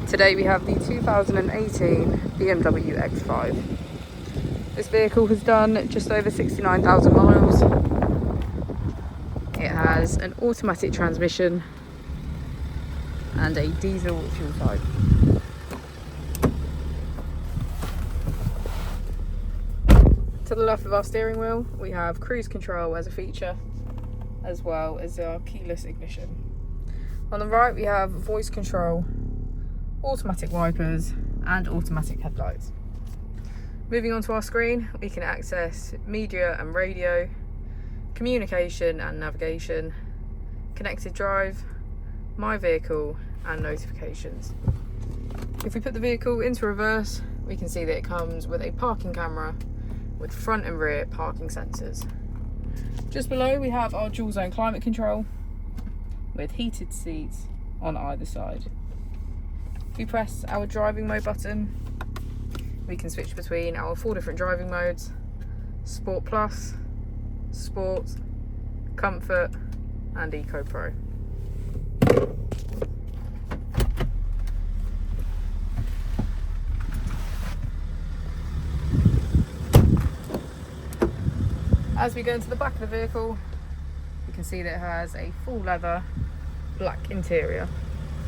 Today we have the 2018 Bmw X5. This vehicle has done just over 69,000 miles. It has an automatic transmission and a diesel fuel type. To the left of our steering wheel we have cruise control as a feature, as well as our keyless ignition. On the right we have voice control, automatic wipers and automatic headlights. Moving on to our screen, we can access media and radio, communication and navigation, connected drive, my vehicle and notifications. If we put the vehicle into reverse, we can see that it comes with a parking camera with front and rear parking sensors. Just below we have our dual zone climate control with heated seats on either side. If we press our driving mode button, we can switch between our 4 different driving modes: Sport Plus, Sport, Comfort and Eco Pro. As we go into the back of the vehicle, you can see that it has a full leather black interior.